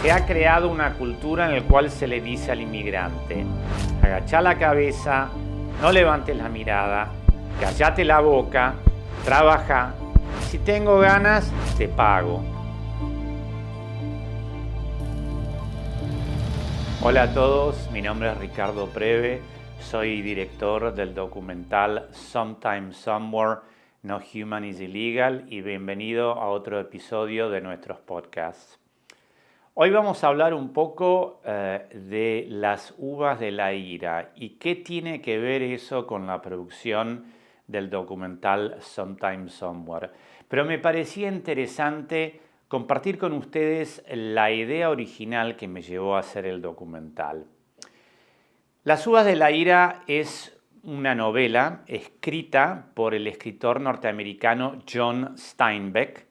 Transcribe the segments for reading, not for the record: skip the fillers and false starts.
Se ha creado una cultura en la cual se le dice al inmigrante: agachá la cabeza, no levantes la mirada, callate la boca, trabaja, si tengo ganas, te pago. Hola a todos, mi nombre es Ricardo Preve, soy director del documental Sometime Somewhere, No Human is Illegal, y bienvenido a otro episodio de nuestros podcasts. Hoy vamos a hablar un poco de las uvas de la ira y qué tiene que ver eso con la producción del documental Sometime Somewhere. Pero me parecía interesante compartir con ustedes la idea original que me llevó a hacer el documental. Las uvas de la ira es una novela escrita por el escritor norteamericano John Steinbeck.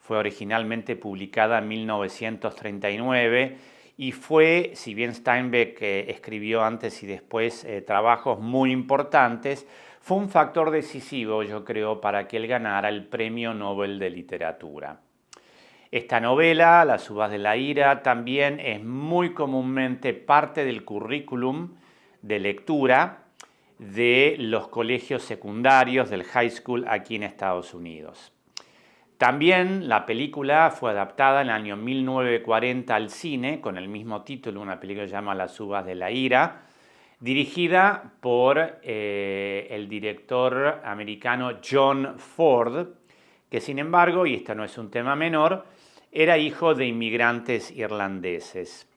Fue originalmente publicada en 1939 y fue, si bien Steinbeck escribió antes y después trabajos muy importantes, fue un factor decisivo, yo creo, para que él ganara el Premio Nobel de Literatura. Esta novela, Las uvas de la ira, también es muy comúnmente parte del currículum de lectura de los colegios secundarios, del high school aquí en Estados Unidos. También la película fue adaptada en el año 1940 al cine con el mismo título, una película que se llama Las uvas de la ira, dirigida por el director americano John Ford, que sin embargo, y esto no es un tema menor, era hijo de inmigrantes irlandeses.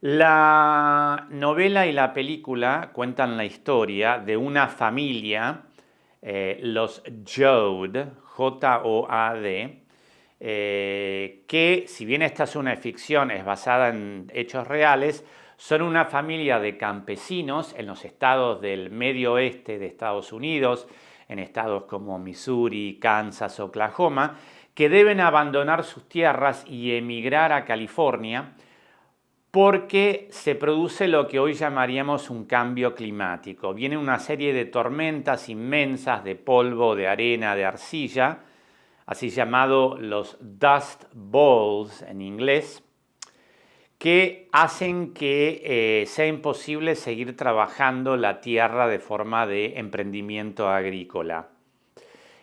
La novela y la película cuentan la historia de una familia, los Joad, J-O-A-D, que si bien esta es una ficción, es basada en hechos reales, son una familia de campesinos en los estados del medio oeste de Estados Unidos, en estados como Missouri, Kansas, Oklahoma, que deben abandonar sus tierras y emigrar a California porque se produce lo que hoy llamaríamos un cambio climático. Viene una serie de tormentas inmensas de polvo, de arena, de arcilla, así llamados los Dust Bowls en inglés, que hacen que sea imposible seguir trabajando la tierra de forma de emprendimiento agrícola.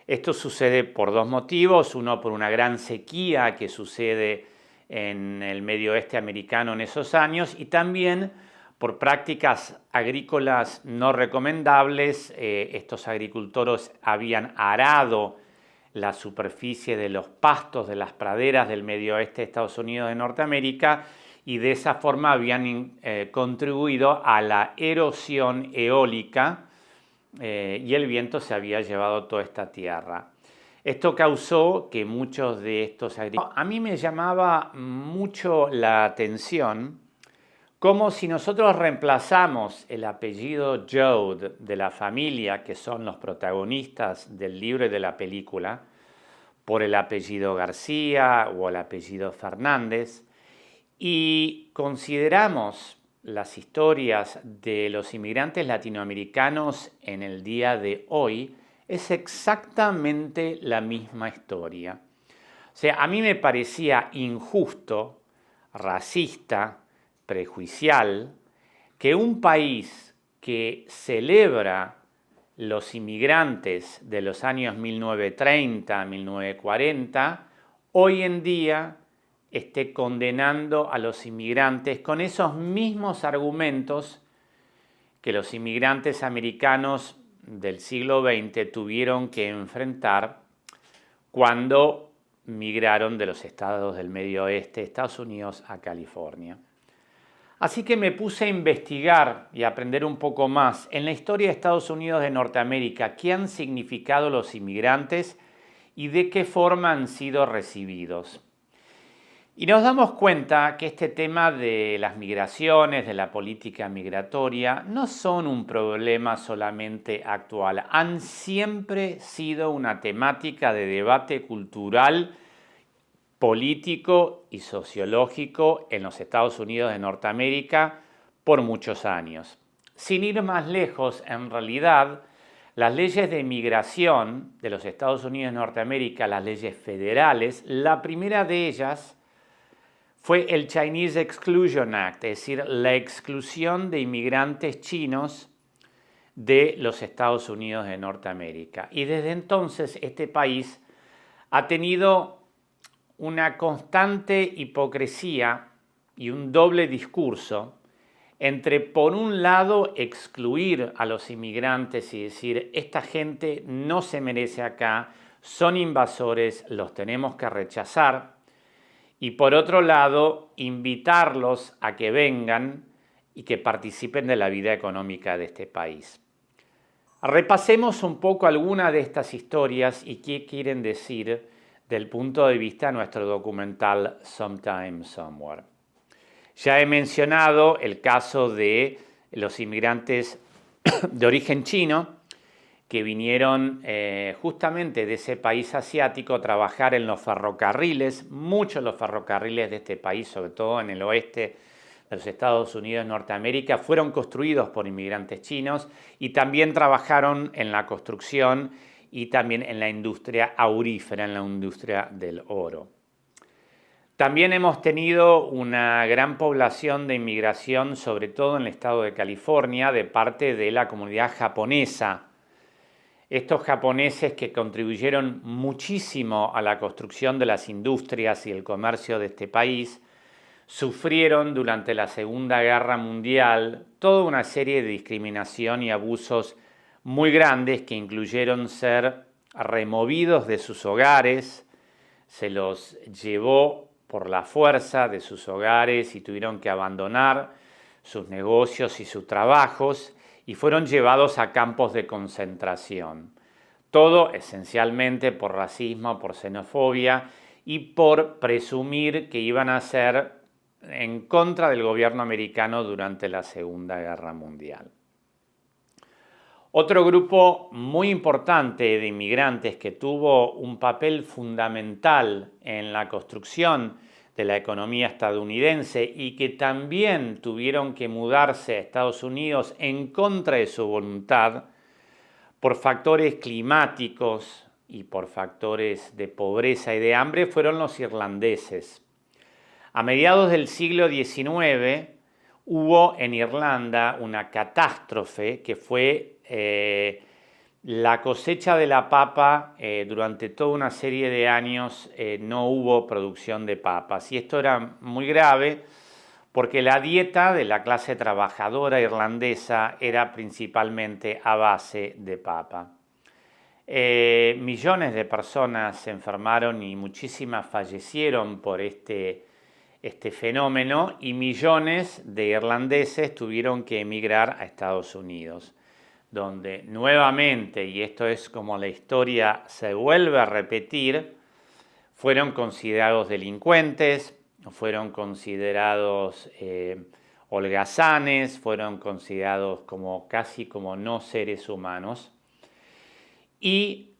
Esto sucede por dos motivos, uno por una gran sequía que sucede en el medio oeste americano en esos años y también por prácticas agrícolas no recomendables. Estos agricultores habían arado la superficie de los pastos de las praderas del medio oeste de Estados Unidos de Norteamérica y de esa forma habían contribuido a la erosión eólica y el viento se había llevado toda esta tierra. Esto causó que muchos de estos agricultores... A mí me llamaba mucho la atención como si nosotros reemplazamos el apellido Joad de la familia, que son los protagonistas del libro y de la película, por el apellido García o el apellido Fernández, y consideramos las historias de los inmigrantes latinoamericanos en el día de hoy, es exactamente la misma historia. O sea, a mí me parecía injusto, racista, prejuicial, que un país que celebra los inmigrantes de los años 1930, 1940, hoy en día esté condenando a los inmigrantes con esos mismos argumentos que los inmigrantes americanos del siglo XX tuvieron que enfrentar cuando migraron de los estados del medio oeste de Estados Unidos a California. Así que me puse a investigar y a aprender un poco más en la historia de Estados Unidos de Norteamérica, qué han significado los inmigrantes y de qué forma han sido recibidos. Y nos damos cuenta que este tema de las migraciones, de la política migratoria, no son un problema solamente actual. Han siempre sido una temática de debate cultural, político y sociológico en los Estados Unidos de Norteamérica por muchos años. Sin ir más lejos, en realidad, las leyes de inmigración de los Estados Unidos de Norteamérica, las leyes federales, la primera de ellas fue el Chinese Exclusion Act, es decir, la exclusión de inmigrantes chinos de los Estados Unidos de Norteamérica. Y desde entonces este país ha tenido una constante hipocresía y un doble discurso entre, por un lado, excluir a los inmigrantes y decir, esta gente no se merece acá, son invasores, los tenemos que rechazar, y por otro lado, invitarlos a que vengan y que participen de la vida económica de este país. Repasemos un poco algunas de estas historias y qué quieren decir del punto de vista de nuestro documental Sometime Somewhere. Ya he mencionado el caso de los inmigrantes de origen chino que vinieron justamente de ese país asiático a trabajar en los ferrocarriles. Muchos de los ferrocarriles de este país, sobre todo en el oeste de los Estados Unidos de Norteamérica, fueron construidos por inmigrantes chinos y también trabajaron en la construcción y también en la industria aurífera, en la industria del oro. También hemos tenido una gran población de inmigración, sobre todo en el estado de California, de parte de la comunidad japonesa. Estos japoneses que contribuyeron muchísimo a la construcción de las industrias y el comercio de este país, sufrieron durante la Segunda Guerra Mundial toda una serie de discriminación y abusos muy grandes que incluyeron ser removidos de sus hogares, se los llevó por la fuerza de sus hogares y tuvieron que abandonar sus negocios y sus trabajos y fueron llevados a campos de concentración. Todo esencialmente por racismo, por xenofobia y por presumir que iban a ser en contra del gobierno americano durante la Segunda Guerra Mundial. Otro grupo muy importante de inmigrantes que tuvo un papel fundamental en la construcción de la economía estadounidense y que también tuvieron que mudarse a Estados Unidos en contra de su voluntad por factores climáticos y por factores de pobreza y de hambre fueron los irlandeses. A mediados del siglo XIX hubo en Irlanda una catástrofe que fue la cosecha de la papa. Durante toda una serie de años no hubo producción de papas y esto era muy grave porque la dieta de la clase trabajadora irlandesa era principalmente a base de papa. Millones de personas se enfermaron y muchísimas fallecieron por este fenómeno y millones de irlandeses tuvieron que emigrar a Estados Unidos, donde nuevamente, y esto es como la historia se vuelve a repetir, fueron considerados delincuentes, fueron considerados holgazanes, fueron considerados casi como no seres humanos. Y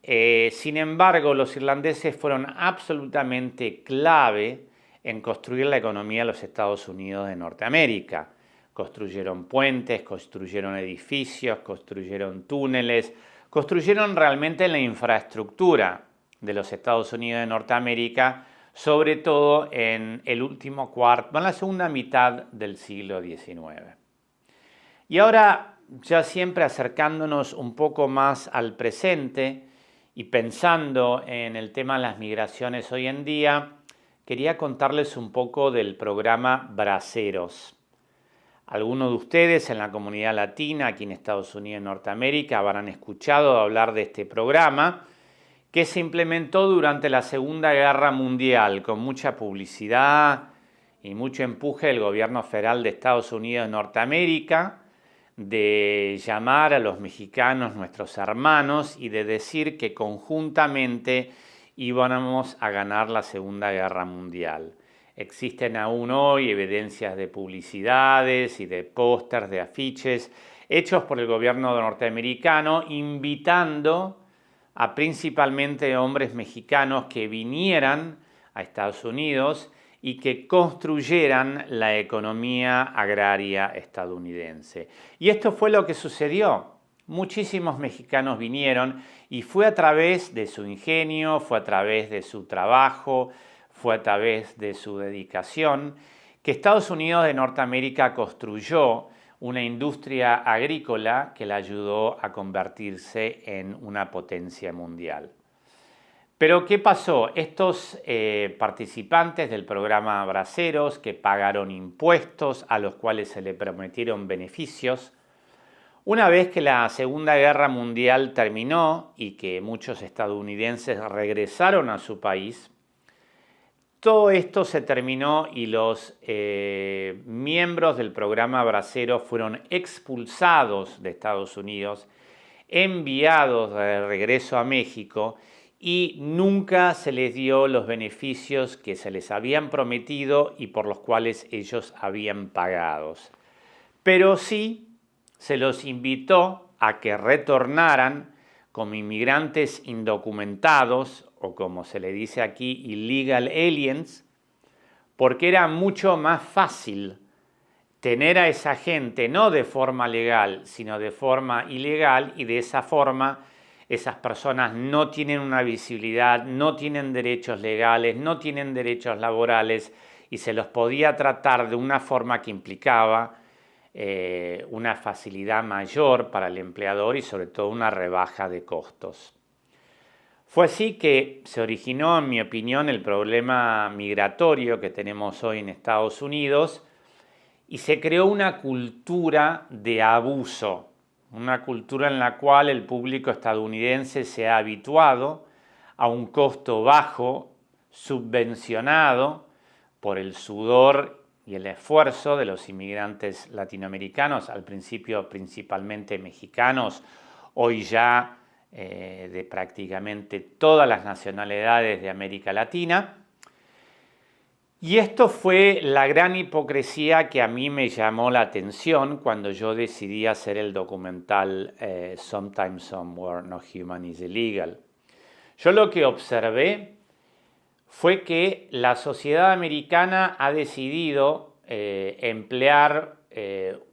sin embargo, los irlandeses fueron absolutamente clave en construir la economía de los Estados Unidos de Norteamérica. Construyeron puentes, construyeron edificios, construyeron túneles, construyeron realmente la infraestructura de los Estados Unidos de Norteamérica, sobre todo en el último cuarto, en la segunda mitad del siglo XIX. Y ahora, ya siempre acercándonos un poco más al presente y pensando en el tema de las migraciones hoy en día, quería contarles un poco del programa Braceros. Algunos de ustedes en la comunidad latina, aquí en Estados Unidos y Norteamérica, habrán escuchado hablar de este programa que se implementó durante la Segunda Guerra Mundial con mucha publicidad y mucho empuje del gobierno federal de Estados Unidos y Norteamérica, de llamar a los mexicanos nuestros hermanos y de decir que conjuntamente íbamos a ganar la Segunda Guerra Mundial. Existen aún hoy evidencias de publicidades y de pósters, de afiches hechos por el gobierno norteamericano invitando a principalmente hombres mexicanos que vinieran a Estados Unidos y que construyeran la economía agraria estadounidense. Y esto fue lo que sucedió. Muchísimos mexicanos vinieron y fue a través de su ingenio, fue a través de su trabajo, fue a través de su dedicación que Estados Unidos de Norteamérica construyó una industria agrícola que la ayudó a convertirse en una potencia mundial. Pero ¿qué pasó? Estos participantes del programa Braceros, que pagaron impuestos a los cuales se le prometieron beneficios, una vez que la Segunda Guerra Mundial terminó y que muchos estadounidenses regresaron a su país, todo esto se terminó y los miembros del programa Braceros fueron expulsados de Estados Unidos, enviados de regreso a México y nunca se les dio los beneficios que se les habían prometido y por los cuales ellos habían pagado. Pero sí se los invitó a que retornaran como inmigrantes indocumentados, o como se le dice aquí, illegal aliens, porque era mucho más fácil tener a esa gente no de forma legal, sino de forma ilegal, y de esa forma esas personas no tienen una visibilidad, no tienen derechos legales, no tienen derechos laborales, y se los podía tratar de una forma que implicaba una facilidad mayor para el empleador y sobre todo una rebaja de costos. Fue así que se originó, en mi opinión, el problema migratorio que tenemos hoy en Estados Unidos y se creó una cultura de abuso, una cultura en la cual el público estadounidense se ha habituado a un costo bajo, subvencionado por el sudor y el esfuerzo de los inmigrantes latinoamericanos, al principio principalmente mexicanos, hoy ya de prácticamente todas las nacionalidades de América Latina. Y esto fue la gran hipocresía que a mí me llamó la atención cuando yo decidí hacer el documental Sometimes Somewhere No Human is Illegal. Yo lo que observé fue que la sociedad americana ha decidido emplear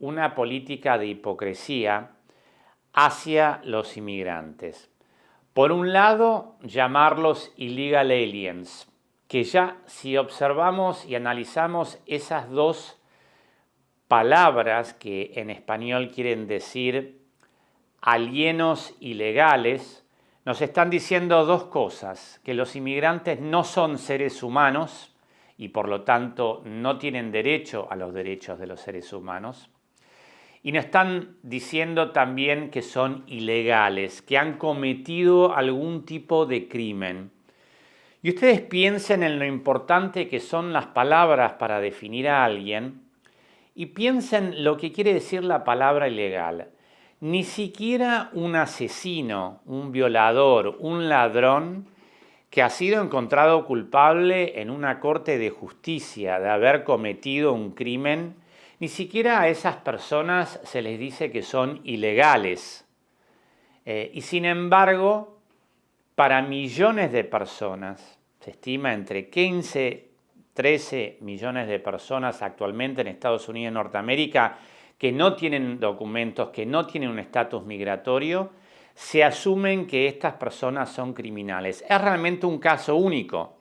una política de hipocresía hacia los inmigrantes. Por un lado, llamarlos illegal aliens, que ya si observamos y analizamos esas dos palabras que en español quieren decir alienos ilegales, nos están diciendo dos cosas: que los inmigrantes no son seres humanos y por lo tanto no tienen derecho a los derechos de los seres humanos. Y nos están diciendo también que son ilegales, que han cometido algún tipo de crimen. Y ustedes piensen en lo importante que son las palabras para definir a alguien y piensen lo que quiere decir la palabra ilegal. Ni siquiera un asesino, un violador, un ladrón que ha sido encontrado culpable en una corte de justicia de haber cometido un crimen, ni siquiera a esas personas se les dice que son ilegales. Y sin embargo, para millones de personas, se estima entre 15 y 13 millones de personas actualmente en Estados Unidos y Norteamérica que no tienen documentos, que no tienen un estatus migratorio, se asumen que estas personas son criminales. Es realmente un caso único.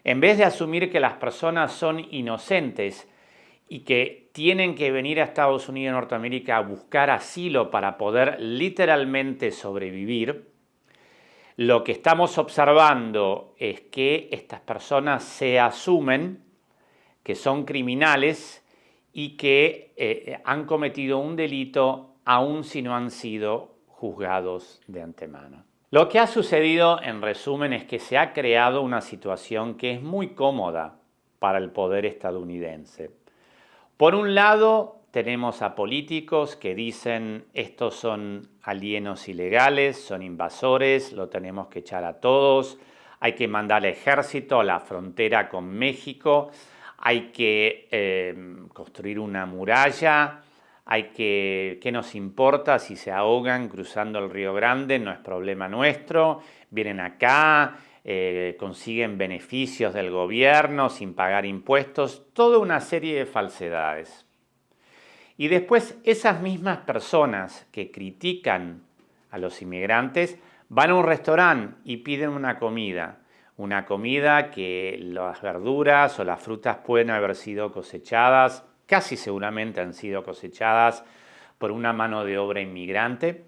En vez de asumir que las personas son inocentes y que tienen que venir a Estados Unidos y Norteamérica a buscar asilo para poder literalmente sobrevivir, lo que estamos observando es que estas personas se asumen que son criminales y que han cometido un delito aun si no han sido juzgados de antemano. Lo que ha sucedido, en resumen, es que se ha creado una situación que es muy cómoda para el poder estadounidense. Por un lado, tenemos a políticos que dicen estos son alienos ilegales, son invasores, lo tenemos que echar a todos, hay que mandar al ejército a la frontera con México, hay que construir una muralla, ¿qué nos importa si se ahogan cruzando el Río Grande? No es problema nuestro, vienen acá, consiguen beneficios del gobierno sin pagar impuestos, toda una serie de falsedades. Y después esas mismas personas que critican a los inmigrantes van a un restaurante y piden una comida. una comida que las verduras o las frutas pueden haber sido cosechadas, casi seguramente han sido cosechadas por una mano de obra inmigrante.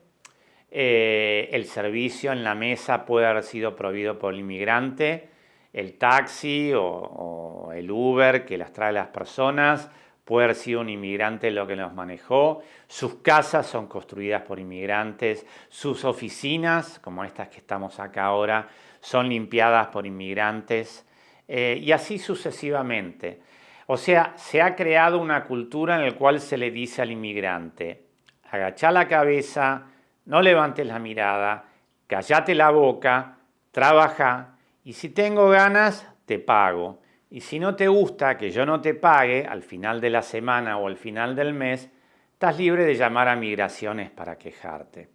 El servicio en la mesa puede haber sido proveído por el inmigrante, el taxi o el Uber que las trae las personas, puede haber sido un inmigrante lo que los manejó, sus casas son construidas por inmigrantes, sus oficinas, como estas que estamos acá ahora, son limpiadas por inmigrantes, y así sucesivamente. O sea, se ha creado una cultura en la cual se le dice al inmigrante, agachá la cabeza, no levantes la mirada, callate la boca, trabaja, y si tengo ganas, te pago. Y si no te gusta que yo no te pague al final de la semana o al final del mes, estás libre de llamar a migraciones para quejarte.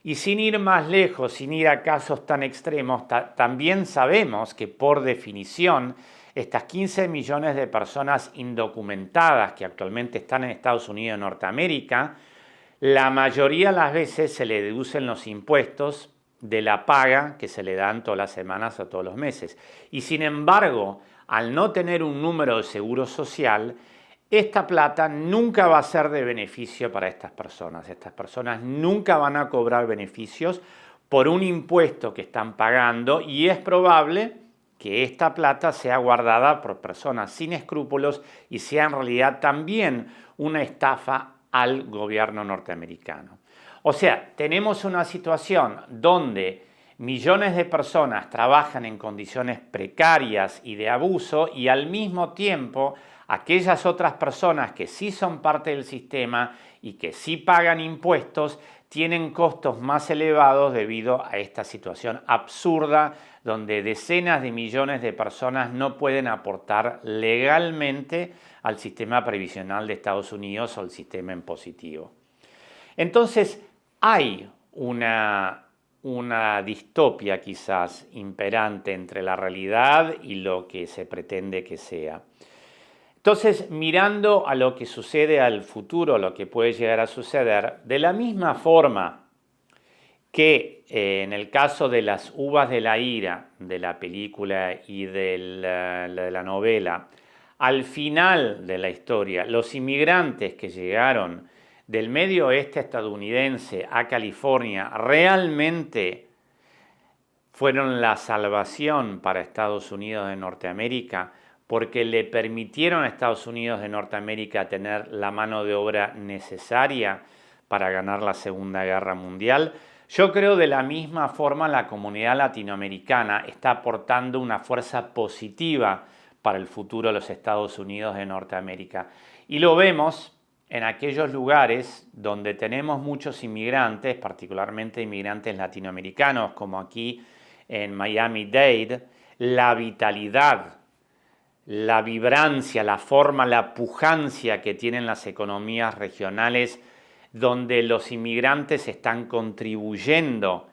Y sin ir más lejos, sin ir a casos tan extremos, también sabemos que por definición estas 15 millones de personas indocumentadas que actualmente están en Estados Unidos de Norteamérica, la mayoría de las veces se le deducen los impuestos de la paga que se le dan todas las semanas o todos los meses. Y sin embargo, al no tener un número de seguro social, esta plata nunca va a ser de beneficio para estas personas. Estas personas nunca van a cobrar beneficios por un impuesto que están pagando y es probable que esta plata sea guardada por personas sin escrúpulos y sea en realidad también una estafa al gobierno norteamericano. O sea, tenemos una situación donde millones de personas trabajan en condiciones precarias y de abuso y al mismo tiempo aquellas otras personas que sí son parte del sistema y que sí pagan impuestos tienen costos más elevados debido a esta situación absurda donde decenas de millones de personas no pueden aportar legalmente al sistema previsional de Estados Unidos o al sistema impositivo. Entonces, hay una distopia quizás imperante entre la realidad y lo que se pretende que sea. Entonces, mirando a lo que sucede al futuro, lo que puede llegar a suceder, de la misma forma que en el caso de las uvas de la ira, de la película y de la novela, al final de la historia, los inmigrantes que llegaron del medio oeste estadounidense a California realmente fueron la salvación para Estados Unidos de Norteamérica porque le permitieron a Estados Unidos de Norteamérica tener la mano de obra necesaria para ganar la Segunda Guerra Mundial. Yo creo de la misma forma la comunidad latinoamericana está aportando una fuerza positiva para el futuro de los Estados Unidos de Norteamérica. Y lo vemos en aquellos lugares donde tenemos muchos inmigrantes, particularmente inmigrantes latinoamericanos, como aquí en Miami-Dade, la vitalidad, la vibrancia, la forma, la pujancia que tienen las economías regionales donde los inmigrantes están contribuyendo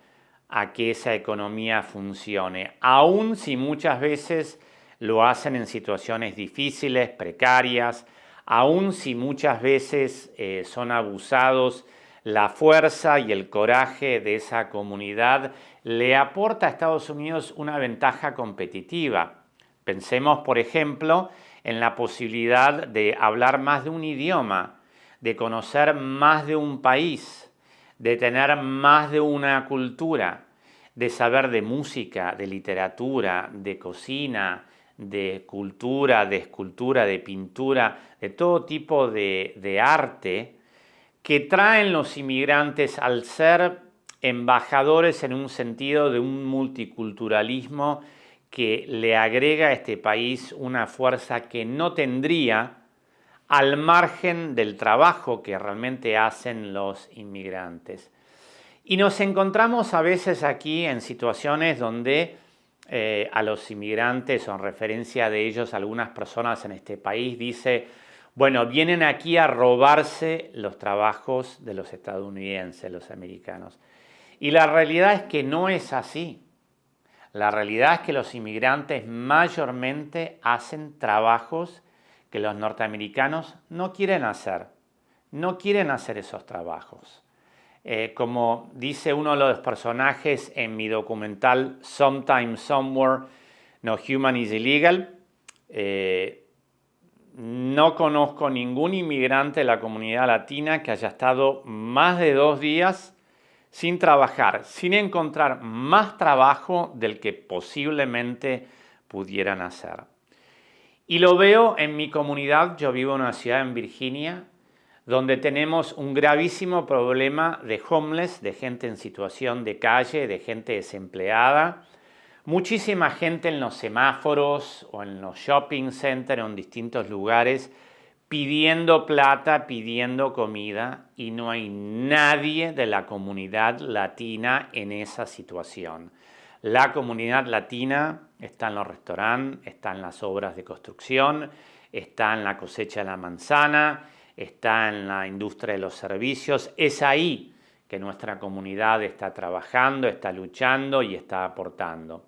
a que esa economía funcione, aun si muchas veces lo hacen en situaciones difíciles, precarias, aun si muchas veces son abusados, la fuerza y el coraje de esa comunidad le aporta a Estados Unidos una ventaja competitiva. Pensemos, por ejemplo, en la posibilidad de hablar más de un idioma, de conocer más de un país, de tener más de una cultura, de saber de música, de literatura, de cocina, de cultura, de escultura, de pintura, de todo tipo de arte que traen los inmigrantes al ser embajadores en un sentido de un multiculturalismo que le agrega a este país una fuerza que no tendría al margen del trabajo que realmente hacen los inmigrantes. Y nos encontramos a veces aquí en situaciones donde a los inmigrantes o en referencia de ellos algunas personas en este país dice, bueno, vienen aquí a robarse los trabajos de los estadounidenses, los americanos. Y la realidad es que no es así. La realidad es que los inmigrantes mayormente hacen trabajos que los norteamericanos no quieren hacer. No quieren hacer esos trabajos. Como dice uno de los personajes en mi documental Sometime, Somewhere, No Human is Illegal, no conozco ningún inmigrante de la comunidad latina que haya estado más de 2 días sin trabajar, sin encontrar más trabajo del que posiblemente pudieran hacer. Y lo veo en mi comunidad. Yo vivo en una ciudad en Virginia, donde tenemos un gravísimo problema de homeless, de gente en situación de calle, de gente desempleada. Muchísima gente en los semáforos o en los shopping centers o en distintos lugares pidiendo plata, pidiendo comida, y no hay nadie de la comunidad latina en esa situación. La comunidad latina está en los restaurantes, está en las obras de construcción, está en la cosecha de la manzana, está en la industria de los servicios. Es ahí que nuestra comunidad está trabajando, está luchando y está aportando.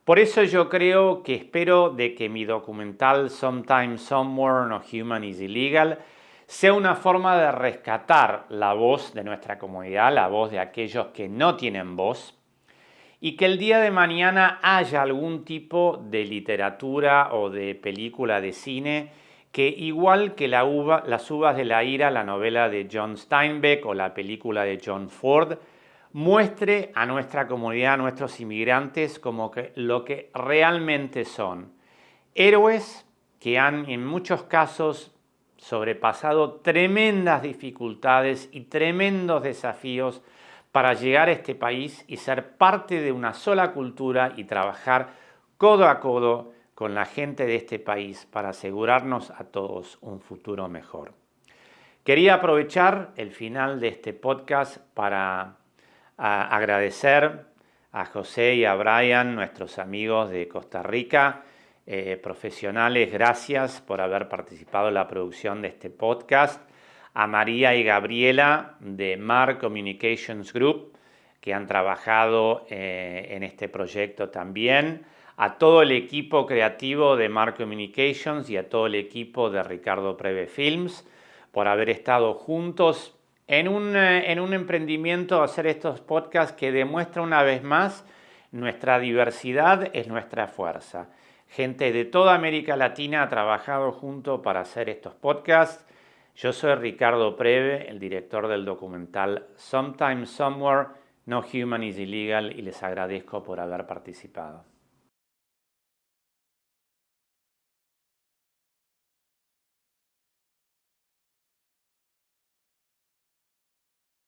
Por eso yo creo que espero de que mi documental Sometime, Somewhere, No Human is Illegal sea una forma de rescatar la voz de nuestra comunidad, la voz de aquellos que no tienen voz, y que el día de mañana haya algún tipo de literatura o de película de cine que, igual que Las uvas de la ira, la novela de John Steinbeck o la película de John Ford, muestre a nuestra comunidad, a nuestros inmigrantes, como que lo que realmente son. Héroes que han en muchos casos sobrepasado tremendas dificultades y tremendos desafíos para llegar a este país y ser parte de una sola cultura y trabajar codo a codo con la gente de este país para asegurarnos a todos un futuro mejor. Quería aprovechar el final de este podcast para agradecer a José y a Brian, nuestros amigos de Costa Rica, profesionales. Gracias por haber participado en la producción de este podcast. A María y Gabriela de Mar Communications Group, que han trabajado en este proyecto también. A todo el equipo creativo de Mar Communications y a todo el equipo de Ricardo Preve Films por haber estado juntos en un emprendimiento, hacer estos podcasts que demuestra una vez más nuestra diversidad es nuestra fuerza. Gente de toda América Latina ha trabajado junto para hacer estos podcasts. Yo soy Ricardo Preve, el director del documental Sometime, Somewhere, No Human is Illegal, y les agradezco por haber participado.